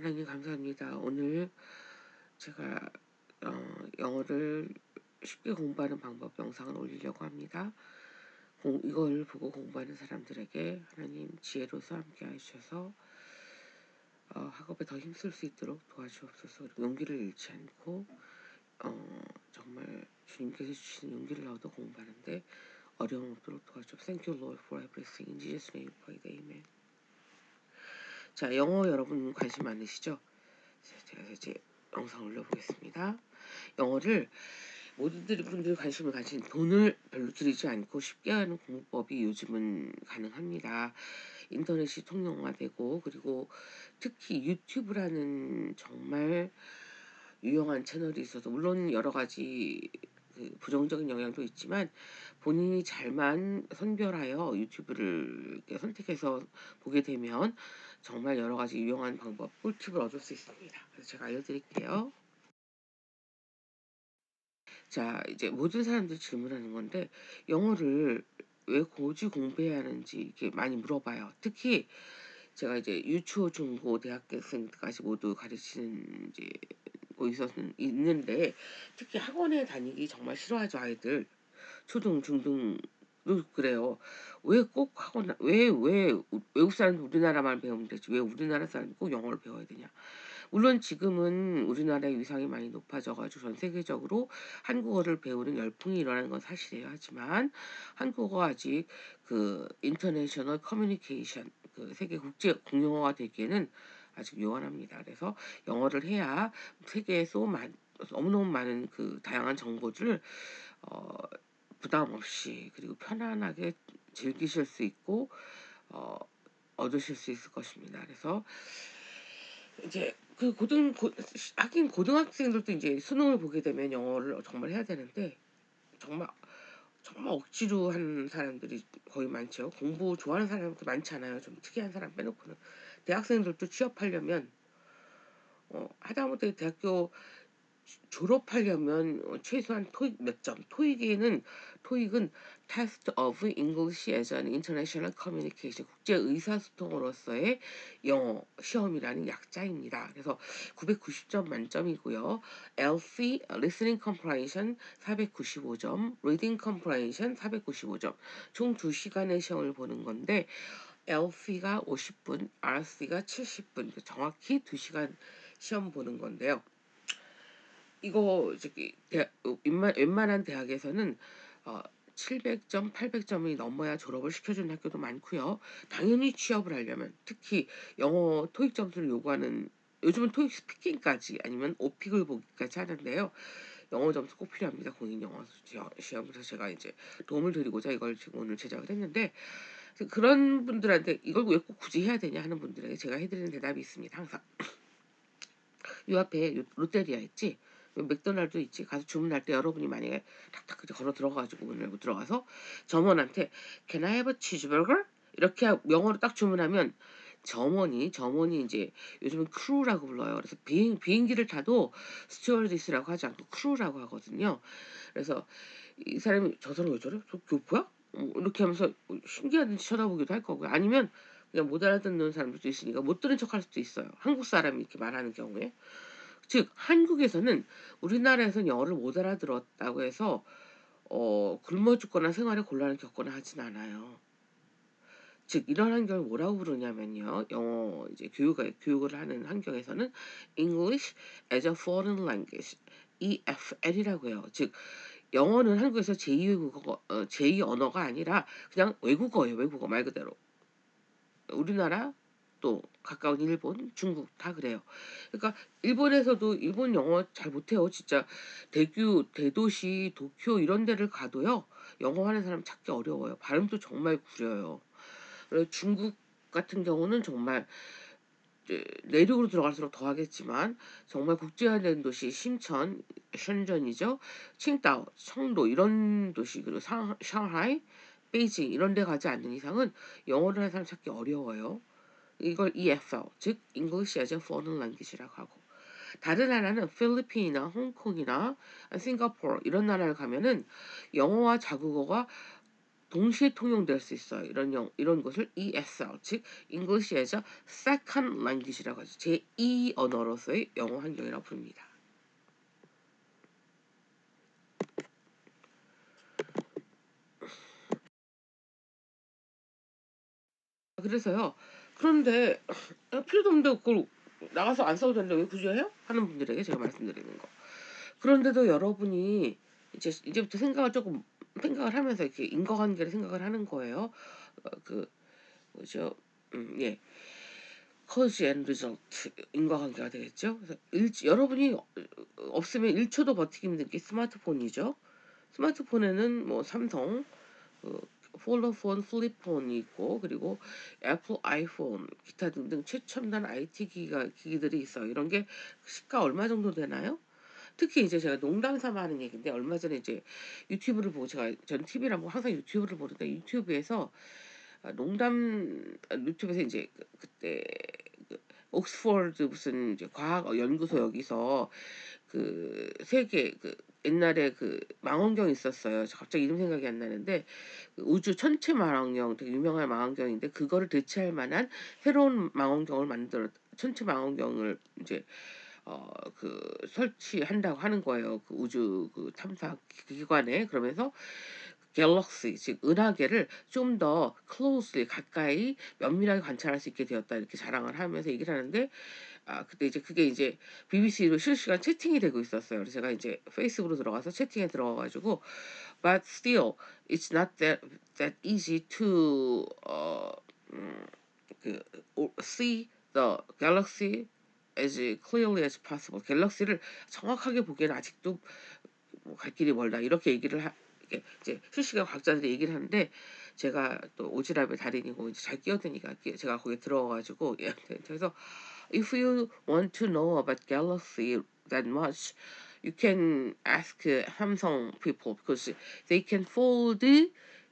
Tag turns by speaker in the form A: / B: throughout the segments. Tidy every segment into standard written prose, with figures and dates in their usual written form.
A: 하나님 감사합니다. 오늘 제가 영어를 쉽게 공부하는 방법 영상을 올리려고 합니다. 이걸 보고 공부하는 사람들에게 하나님 지혜로서 함께 하셔서 학업에 더 힘쓸 수 있도록 도와주옵소서. 그리고 용기를 잃지 않고 정말 주님께서 주시는 용기를 얻어 공부하는데 어려움 없도록 도와주옵소서. Thank you Lord for everything. In Jesus' name we pray. Amen. 자, 영어 여러분 관심 많으시죠? 제가 이제 영상 올려보겠습니다. 영어를 모든 분들이 관심을 가진 돈을 별로 들이지 않고 쉽게 하는 공부법이 요즘은 가능합니다. 인터넷이 통용화되고 그리고 특히 유튜브라는 정말 유용한 채널이 있어서 물론 여러 가지 부정적인 영향도 있지만 본인이 잘만 선별하여 유튜브를 선택해서 보게 되면 정말 여러 가지 유용한 방법, 꿀팁을 얻을 수 있습니다. 그래서 제가 알려드릴게요. 자, 이제 모든 사람들이 질문하는 건데 영어를 왜 굳이 공부해야 하는지 이렇게 많이 물어봐요. 특히 제가 이제 유초, 중고, 대학생까지 모두 가르치는 이제 곳에서는 있는데 특히 학원에 다니기 정말 싫어하죠, 아이들. 초등, 중등도 그래요. 왜 꼭 학원, 왜 외국 사람들 우리나라만 배우면 되지? 왜 우리나라 사람이 꼭 영어를 배워야 되냐? 물론 지금은 우리나라의 위상이 많이 높아져가지고 전 세계적으로 한국어를 배우는 열풍이 일어나는 건 사실이에요. 하지만 한국어가 아직 인터내셔널 커뮤니케이션, 세계 국제 공용어가 되기에는 아직 요원합니다. 그래서 영어를 해야 세계에 너무너무 많은 다양한 정보들을 어, 부담 없이 그리고 편안하게 즐기실 수 있고 어, 얻으실 수 있을 것입니다. 그래서 이제 하긴 고등학생들도 이제 수능을 보게 되면 영어를 정말 해야 되는데 정말 정말 억지로 하는 사람들이 거의 많죠. 공부 좋아하는 사람도 많지 않아요. 좀 특이한 사람 빼놓고는. 대학생들도 취업하려면 하다못해 대학교 졸업하려면 최소한 토익 몇 점. 토익은 Test of English as an International Communication 국제 의사소통으로서의 영어 시험이라는 약자입니다. 그래서 990점 만점이고요. LC Listening Comprehension 495점, Reading Comprehension 495점. 총 2시간의 시험을 보는 건데 LC가 50분, RC가 70분. 정확히 2시간 시험 보는 건데요. 이거 웬만한 대학에서는 700점, 800점이 넘어야 졸업을 시켜주는 학교도 많고요. 당연히 취업을 하려면 특히 영어 토익 점수를 요구하는 요즘은 토익 스피킹까지 아니면 오픽을 보기까지 하는데요. 영어 점수 꼭 필요합니다. 공인 영어 시험에서 제가 이제 도움을 드리고자 이걸 지금 오늘 제작을 했는데 그런 분들한테 이걸 왜 꼭 굳이 해야 되냐 하는 분들에게 제가 해드리는 대답이 있습니다. 항상. 요 앞에 롯데리아 있지? 맥도날드 있지? 가서 주문할 때 여러분이 만약에 탁탁 걸어 들어가가지고 문을 열고 들어가서 점원한테 Can I have a cheeseburger? 이렇게 영어로 딱 주문하면 점원이 이제 요즘은 크루라고 불러요. 그래서 비행기를 타도 스튜어디스라고 하지 않고 크루라고 하거든요. 그래서 이 사람이 저 사람 왜 저래? 저 교포야? 이렇게 하면서 신기하든지 쳐다보기도 할 거고요. 아니면 그냥 못 알아듣는 사람들도 있으니까 못 들은 척 할 수도 있어요. 한국 사람이 이렇게 말하는 경우에. 즉 한국에서는 우리나라에서는 영어를 못 알아들었다고 해서 굶어 죽거나 생활에 곤란을 겪거나 하진 않아요. 즉 이런 환경을 뭐라고 부르냐면요. 영어 이제 교육을 하는 환경에서는 English as a Foreign Language EFL이라고 해요. 즉 영어는 한국에서 제2 언어가 아니라 그냥 외국어예요. 외국어 말 그대로. 우리나라 또 가까운 일본, 중국 다 그래요. 그러니까 일본에서도 일본 영어 잘 못해요. 진짜 대도시 도쿄 이런 데를 가도요. 영어 하는 사람 찾기 어려워요. 발음도 정말 구려요. 그리고 중국 같은 경우는 정말 이제 내륙으로 들어갈수록 더 하겠지만 정말 국제화된 도시 심천, 션전이죠. 칭다오, 청도 이런 도시 그리고 상하이, 베이징 이런 데 가지 않는 이상은 영어를 하는 사람 찾기 어려워요. 이걸 EFL, 즉 English as a Foreign Language라고 하고 다른 나라는 필리핀이나 홍콩이나 싱가포르 이런 나라를 가면은 영어와 자국어가 동시에 통용될 수 있어요. 이런 것을 ESL, 즉 English as a Second Language라고 하죠. 제2 언어로서의 영어 환경이라고 부릅니다. 그래서요. 그런데 필요도 없는데 그걸 나가서 안 써도 되는데 왜 굳이 해요? 하는 분들에게 제가 말씀드리는 거. 그런데도 여러분이 이제부터 생각을 하면서 이렇게 인과관계를 생각을 하는 거예요. 그 뭐죠? 예. cause and result 인과관계가 되겠죠. 그래서 여러분이 없으면 1초도 버티기 힘든 게 스마트폰이죠. 스마트폰에는 뭐 삼성 그 폴더폰, 플립폰이 있고 그리고 애플 아이폰, 기타 등등 최첨단 IT 기기들이 있어요. 이런 게 시가 얼마 정도 되나요? 특히 이제 제가 농담 삼아 하는 얘기인데 얼마 전에 이제 유튜브를 보고 전 TV를 보고 항상 유튜브를 보는데 유튜브에서 유튜브에서 이제 그때 옥스퍼드 무슨 이제 과학 연구소 여기서 그 세계 옛날에 그 망원경 있었어요. 갑자기 이름 생각이 안 나는데 그 우주 천체 망원경 되게 유명한 망원경인데 그거를 대체할 만한 새로운 망원경을 만들어 천체 망원경을 이제 설치한다고 하는 거예요. 그 우주 탐사 기관에. 그러면서 갤럭시 즉 은하계를 좀 더 closely 가까이 면밀하게 관찰할 수 있게 되었다 이렇게 자랑을 하면서 얘기를 하는데 그때 이제 그게 이제 BBC로 실시간 채팅이 되고 있었어요. 그래서 제가 이제 페이스북으로 들어가서 채팅에 들어가가지고 but still it's not that easy to 그 see the galaxy as clearly as possible. 갤럭시를 정확하게 보기에는 아직도 뭐갈 길이 멀다 이렇게 이렇게 이제 실시간 과학자들이 얘기를 하는데 제가 또 오지랖의 달인이고 이제 잘 끼어드니까 제가 거기에 들어가가지고 그래서 if you want to know about galaxy that much, you can ask Samsung people because they can fold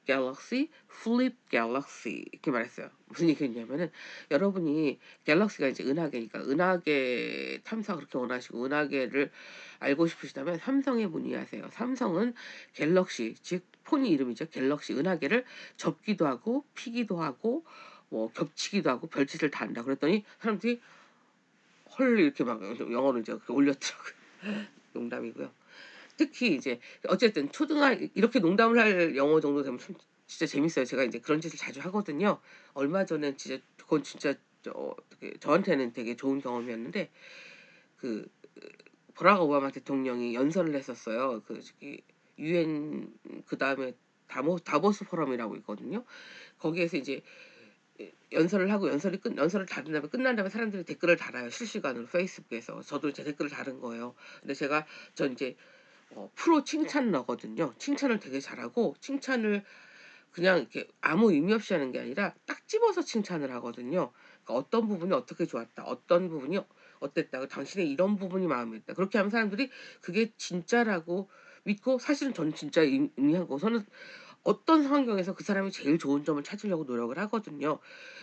A: galaxy, flip galaxy 이렇게 말했어요. 무슨 얘기였냐면은 여러분이 갤럭시가 이제 은하계니까 은하계 탐사 그렇게 원하시고 은하계를 알고 싶으시다면 삼성에 문의하세요. 삼성은 갤럭시 즉 폰이 이름이죠. 갤럭시 은하계를 접기도 하고 피기도 하고 뭐 겹치기도 하고 별짓을 다 한다. 그랬더니 사람들이 헐 이렇게 막 영어로 이제 올렸더라고요. 농담이고요. 특히 이제 어쨌든 이렇게 농담을 할 영어 정도 되면 진짜 재밌어요. 제가 이제 그런 짓을 자주 하거든요. 얼마 전에 진짜 그건 진짜 저한테는 되게 좋은 경험이었는데 그 버락 오바마 대통령이 연설을 했었어요. 그 유엔 그 다음에 다보스 포럼이라고 있거든요. 거기에서 이제 연설을 하고 연설을 다른 다음에 끝난 다음에 사람들이 댓글을 달아요. 실시간으로 페이스북에서. 저도 제 댓글을 달은 거예요. 근데 전 이제 프로 칭찬러거든요. 칭찬을 되게 잘하고 칭찬을 그냥 이렇게 아무 의미 없이 하는 게 아니라 딱 집어서 칭찬을 하거든요. 그러니까 어떤 부분이 어떻게 좋았다. 어떤 부분이 어땠다. 당신의 이런 부분이 마음에 든다. 그렇게 하면 사람들이 그게 진짜라고 믿고 사실은 전 진짜 의미하고 저는 어떤 환경에서 그 사람이 제일 좋은 점을 찾으려고 노력을 하거든요.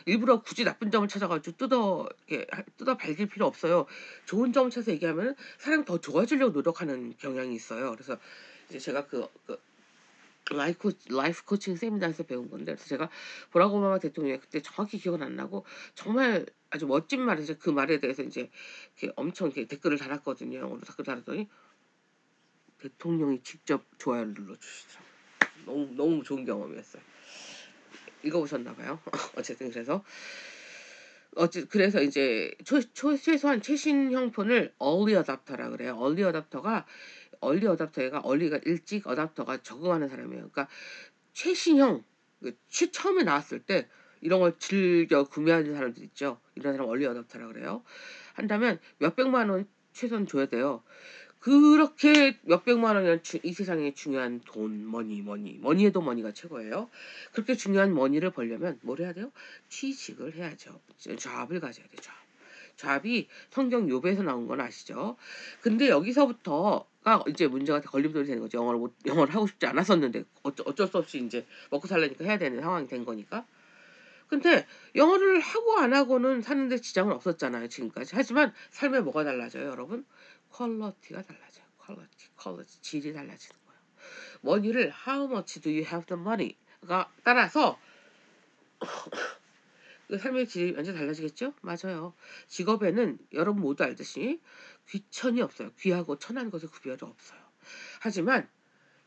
A: 일부러 굳이 나쁜 점을 찾아가지고 뜯어 발길 필요 없어요. 좋은 점을 찾아서 얘기하면 사람이 더 좋아지려고 노력하는 경향이 있어요. 그래서 이제 제가 라이프 코칭 세미나에서 배운 건데 그래서 제가 버락 오바마 대통령이 그때 정확히 기억은 안 나고 정말 아주 멋진 말이죠. 그 말에 대해서 이제 이렇게 엄청 이렇게 댓글을 달았거든요. 영어로 댓글 달았더니 대통령이 직접 좋아요를 눌러주시더라고요. 너무 좋은 경험이었어요. 읽어보셨나 봐요. 어쨌든 그래서 이제 최소한 최신형 폰을 early adapter라 그래요. early adapter가 early가 일찍 adapter가 적응하는 사람이에요. 그러니까 최신형 처음에 나왔을 때 이런 걸 즐겨 구매하는 사람들 있죠. 이런 사람 early adapter라 그래요. 한다면 몇백만 원 최소한 줘야 돼요. 그렇게 몇백만 원이란 이 세상에 중요한 돈, 머니에도 머니가 최고예요. 그렇게 중요한 머니를 벌려면 뭘 해야 돼요? 취직을 해야죠. 잡을 가져야 돼요. 잡이 성경 욥에서 나온 건 아시죠? 근데 여기서부터가 이제 문제가 걸림돌이 되는 거죠. 영어를 하고 싶지 않았었는데 어쩔 수 없이 이제 먹고 살려니까 해야 되는 상황이 된 거니까. 근데 영어를 하고 안 하고는 사는데 지장은 없었잖아요, 지금까지. 하지만 삶에 뭐가 달라져요, 여러분? 퀄러티가 달라져요. 퀄러티, 질이 달라지는 거예요. money를 how much do you have the money? 따라서 그 삶의 질이 완전 달라지겠죠? 맞아요. 직업에는 여러분 모두 알듯이 귀천이 없어요. 귀하고 천한 것의 구별이 없어요. 하지만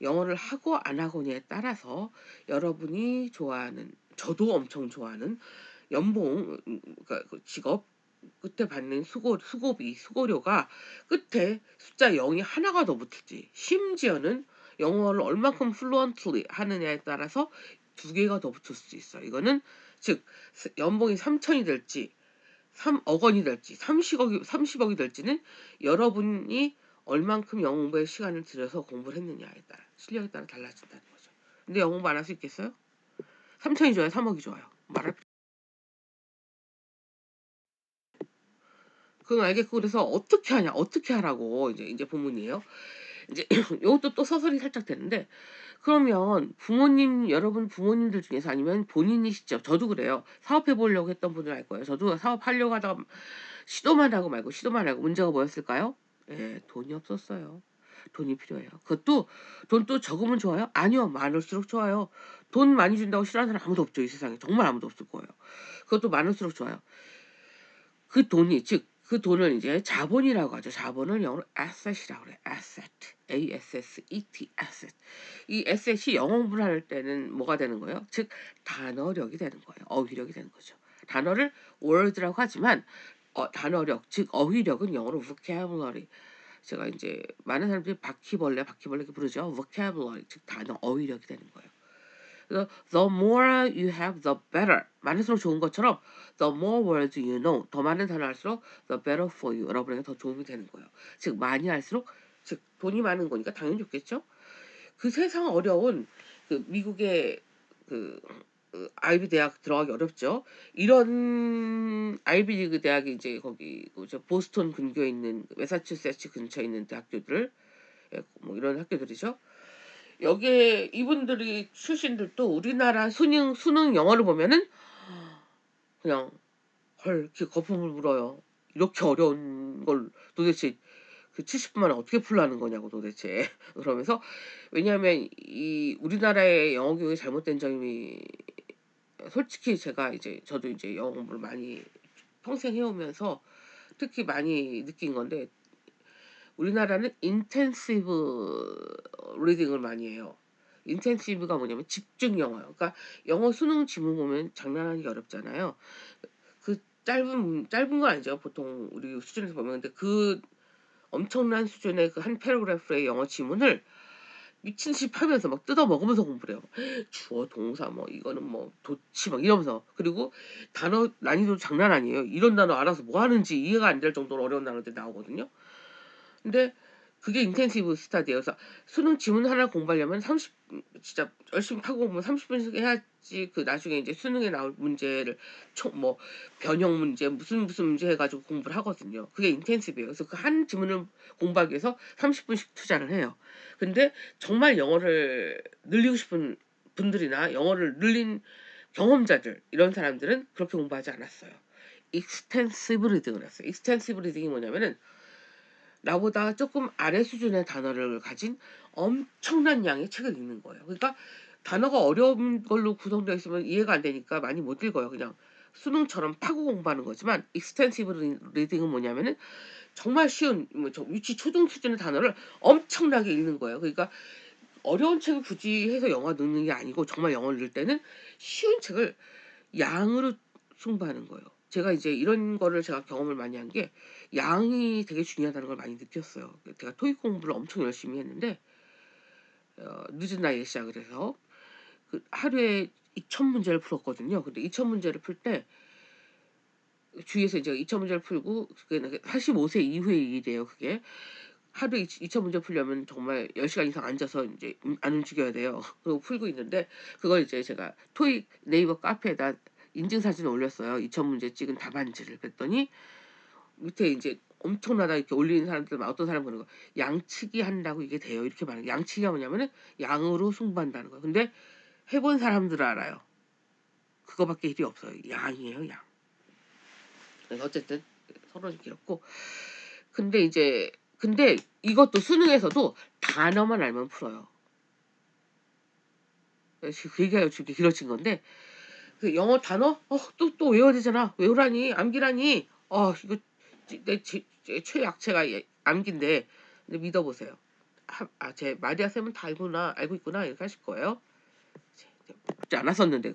A: 영어를 하고 안 하고냐에 따라서 여러분이 좋아하는, 저도 엄청 좋아하는 연봉, 그러니까 그 직업 끝에 받는 수고료가 끝에 숫자 0이 하나가 더 붙을지, 심지어는 영어를 얼만큼 플루언틀리 하느냐에 따라서 두 개가 더 붙을 수 있어요. 이거는 즉 연봉이 3천이 될지 3억 원이 될지 30억이 될지는 여러분이 얼만큼 영어 공부에 시간을 들여서 공부를 했느냐에 따라, 실력에 따라 달라진다는 거죠. 근데 영어 공부 안 할 수 있겠어요? 3천이 좋아요? 3억이 좋아요? 말할 그건 알겠고, 그래서 어떻게 하냐, 어떻게 하라고 이제 본문이에요. 이제 이것도 또 서설이 살짝 되는데, 그러면 여러분 부모님들 중에서 아니면 본인이 직접, 저도 그래요. 사업해 보려고 했던 분들 알 거예요. 저도 사업하려고 하다가 시도만 하고 말고 시도만 하고 문제가 뭐였을까요? 예, 돈이 없었어요. 돈이 필요해요. 그것도 돈도 적으면 좋아요? 아니요, 많을수록 좋아요. 돈 많이 준다고 싫어하는 사람 아무도 없죠, 이 세상에. 정말 아무도 없을 거예요. 그것도 많을수록 좋아요. 그 돈이, 즉 그 돈을 이제 자본이라고 하죠. 자본을 영어로 asset이라고 그래요. asset, A-S-S-E-T, asset. 이 asset이 영어 공부를 할 때는 뭐가 되는 거예요? 즉 단어력이 되는 거예요. 어휘력이 되는 거죠. 단어를 word라고 하지만 단어력, 즉 어휘력은 영어로 vocabulary. 제가 이제 많은 사람들이 바퀴벌레 이렇게 부르죠. vocabulary, 즉 단어, 어휘력이 되는 거예요. 그래서 the more you have, the better. 많을수록 좋은 것처럼 the more words you know, 더 많은 단어 할수록 the better for you. 여러분에게 더 도움이 되는 거예요. 즉 많이 할수록, 즉 돈이 많은 거니까 당연히 좋겠죠. 그 세상 어려운 그 미국의 그 아이비 대학 들어가기 어렵죠. 이런 아이비리그 대학이 이제 거기 보스턴 근교에 있는 매사추세츠 근처에 있는 대학교들, 뭐 이런 학교들이죠. 여기에 이분들이 출신들도 우리나라 수능 영어를 보면은 그냥 헐 이렇게 거품을 물어요. 이렇게 어려운 걸 도대체 그 70분 만에 어떻게 풀라는 거냐고 도대체. 그러면서, 왜냐하면 이 우리나라의 영어 교육이 잘못된 점이, 솔직히 저도 이제 영어 공부를 많이 평생 해오면서 특히 많이 느낀 건데, 우리나라는 인텐시브 리딩을 많이 해요. 인텐시브가 뭐냐면 집중 영어요. 그러니까 영어 수능 지문 보면 장난하기 어렵잖아요. 그 짧은 건 아니죠. 보통 우리 수준에서 보면. 근데 그 엄청난 수준의 그 한 패러그래프의 영어 지문을 미친 듯이 하면서 막 뜯어 먹으면서 공부를 해요. 주어 동사 뭐 이거는 뭐 도치 막 이러면서. 그리고 단어 난이도 장난 아니에요. 이런 단어 알아서 뭐 하는지 이해가 안 될 정도로 어려운 단어들이 나오거든요. 근데 그게 인텐시브 스타디예요. 그래서 수능 지문 하나 공부하려면 진짜 열심히 하고 보면 30분씩 해야지 그 나중에 이제 수능에 나올 문제를 뭐 변형 문제 무슨 문제 해가지고 공부를 하거든요. 그게 인텐시브예요. 그래서 그 한 지문을 공부하기 위해서 30분씩 투자를 해요. 근데 정말 영어를 늘리고 싶은 분들이나 영어를 늘린 경험자들, 이런 사람들은 그렇게 공부하지 않았어요. 익스텐시브 리딩을 했어요. 익스텐시브 리딩이 뭐냐면은 나보다 조금 아래 수준의 단어를 가진 엄청난 양의 책을 읽는 거예요. 그러니까 단어가 어려운 걸로 구성되어 있으면 이해가 안 되니까 많이 못 읽어요. 그냥 수능처럼 파고 공부하는 거지만, 익스텐시브 리딩은 뭐냐면은 정말 쉬운 유치 초등 수준의 단어를 엄청나게 읽는 거예요. 그러니까 어려운 책을 굳이 해서 영어 넣는 게 아니고, 정말 영어를 넣을 때는 쉬운 책을 양으로 승부하는 거예요. 제가 이제 이런 거를 제가 경험을 많이 한 게 양이 되게 중요하다는 걸 많이 느꼈어요. 제가 토익 공부를 엄청 열심히 했는데 늦은 나이에 시작을 해서 그 하루에 2,000문제를 풀었거든요. 근데 2,000문제를 풀 때 주위에서 이제 2,000문제를 풀고, 그게 45세 이후의 일이에요. 그게 하루에 2,000문제 풀려면 정말 10시간 이상 앉아서 이제 안 움직여야 돼요. 그리고 풀고 있는데, 그걸 이제 제가 토익 네이버 카페에다 인증사진을 올렸어요. 2,000문제 찍은 답안지를. 그랬더니 밑에 이제 엄청나다 이렇게 올리는 사람들, 어떤 사람 보는 거, 양치기 한다고 이게 돼요, 이렇게 말해요. 양치기가 뭐냐면은 양으로 승부한다는 거예요. 근데 해본 사람들은 알아요. 그거밖에 일이 없어요. 양이에요, 양. 그래서 어쨌든 서론이 길었고, 근데 이것도 수능에서도 단어만 알면 풀어요. 그 얘기가 지금 길어진 건데 그 영어 단어 또 외워야 되잖아. 외우라니 암기라니. 이거 내 최약체가 암기인데 근데 믿어보세요. 제 마리아 쌤은 다 알고 있구나 이렇게 하실 거예요. 묻지 않았었는데.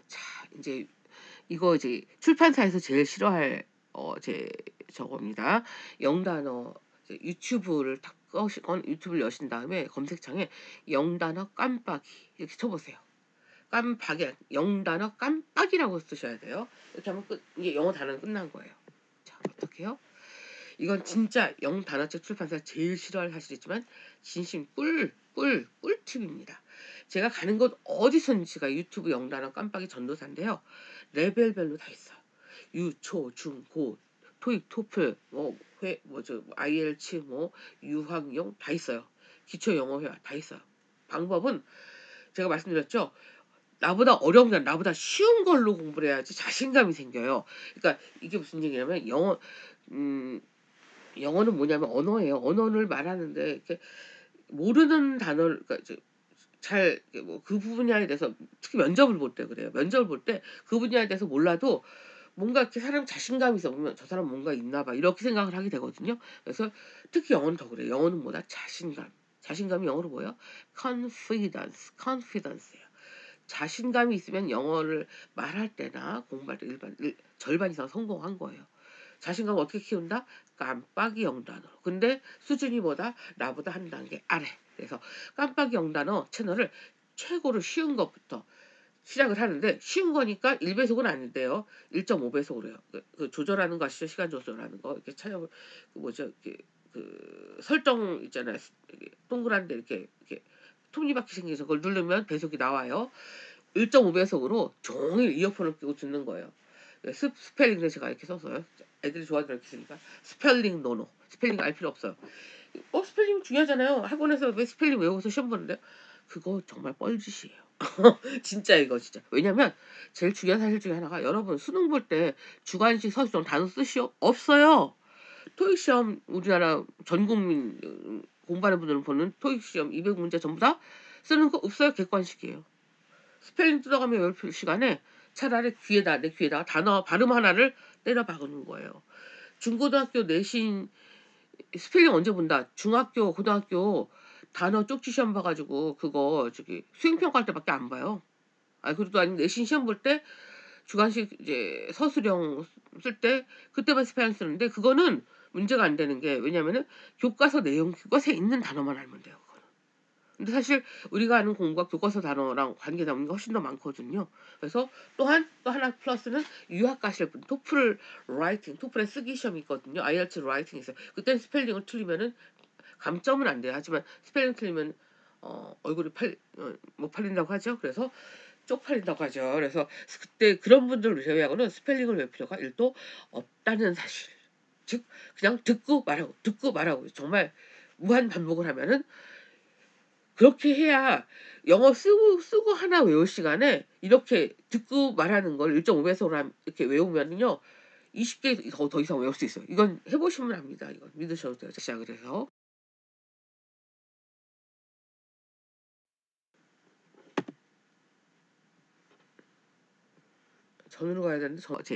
A: 자 이제 이거 이제 출판사에서 제일 싫어할 제 저겁니다. 영단어 유튜브를 유튜브를 여신 다음에 검색창에 영단어 깜빡이 이렇게 쳐보세요. 깜빡이 영단어 깜빡이라고 쓰셔야 돼요. 이렇게 하면 이게 영어 단어는 끝난 거예요. 자 어떻게 해요? 이건 진짜 영단어책 출판사 제일 싫어할 사실이지만 진심 꿀팁입니다. 제가 가는 곳 어디선지가 유튜브 영단어 깜빡이 전도사인데요. 레벨별로 다 있어요. 유, 초, 중, 고, 토익, 토플, IELTS, 유학용 다 있어요. 기초 영어 회화 다 있어요. 방법은 제가 말씀드렸죠. 나보다 어려운 게 아니라 나보다 쉬운 걸로 공부를 해야지 자신감이 생겨요. 그러니까 이게 무슨 얘기냐면 영어는 뭐냐면 언어예요. 언어를 말하는데 이렇게 모르는 단어를 그러니까 이제 잘 그 분야에 대해서 특히 면접을 볼 때 그래요. 면접을 볼 때 그 분야에 대해서 몰라도 뭔가 이렇게 사람 자신감이 있어 보면 저 사람 뭔가 있나 봐 이렇게 생각을 하게 되거든요. 그래서 특히 영어는 더 그래요. 영어는 뭐다? 자신감. 자신감이 영어로 뭐예요? confidence예요. 자신감이 있으면 영어를 말할 때나 공부할 때 절반 이상 성공한 거예요. 자신감 어떻게 키운다? 깜빡이 영단어. 근데 수준이 뭐다? 나보다 한 단계 아래. 그래서 깜빡이 영단어 채널을 최고로 쉬운 것부터 시작을 하는데 쉬운 거니까 1배속은 아닌데요. 1.5배속으로 해요. 그 조절하는 거 아시죠? 시간 조절하는 거. 이렇게 찾아보 뭐죠? 그 설정 있잖아요. 동그란데 이렇게 톱니바퀴 생겨서 그걸 누르면 배속이 나와요. 1.5배속으로 종일 이어폰을 끼고 듣는 거예요. 스펠링도 제가 이렇게 써서요. 애들이 좋아하더라고요. 이렇게 쓰니까. 스펠링 노노. 스펠링 알 필요 없어요. 스펠링 중요하잖아요. 학원에서 왜 스펠링 외워서 시험 보는데 그거 정말 뻘짓이에요. 진짜 이거 진짜. 왜냐면 제일 중요한 사실 중에 하나가 여러분 수능 볼 때 주관식 서술형 단어 쓰시오? 없어요. 토익 시험 우리나라 전 국민 공부하는 분들은 보는 토익 시험 200문제 전부 다 쓰는 거 없어요. 객관식이에요. 스펠링 뜯어가며 외울 시간에 차라리 내 귀에다가 단어 발음 하나를 때려 박는 거예요. 중고등학교 내신 스펠링 언제 본다? 중학교, 고등학교 단어 쪽지 시험 봐가지고 그거 수행평가할 때밖에 안 봐요. 그래도 아니 내신 시험 볼 때 주관식 이제 서술형 쓸 때 그때만 스펠링 쓰는데 그거는 문제가 안 되는 게 왜냐면은 교과서에 있는 단어만 알면 돼요. 근데 사실 우리가 아는 공부가 교과서 단어랑 관계 잡는 게 훨씬 더 많거든요. 그래서 또 하나 플러스는 유학 가실 분 토플에 쓰기 시험이 있거든요. IELTS 라이팅 있어요. 그땐 스펠링을 틀리면은 감점은 안 돼요. 하지만 스펠링 틀리면 얼굴이 못 팔린다고 하죠. 그래서 쪽팔린다고 하죠. 그래서 그때 그런 분들을 제외하고는 스펠링을 외울 필요가 1도 없다는 사실. 즉 그냥 듣고 말하고 정말 무한 반복을 하면은 그렇게 해야 영어 쓰고 하나 외울 시간에 이렇게 듣고 말하는 걸 1.5배속으로 이렇게 외우면요. 20개 더 이상 외울 수 있어요. 이건 해보시면 압니다. 이건 믿으셔도 돼요. 시작을 해서. 전으로 가야 되는데 제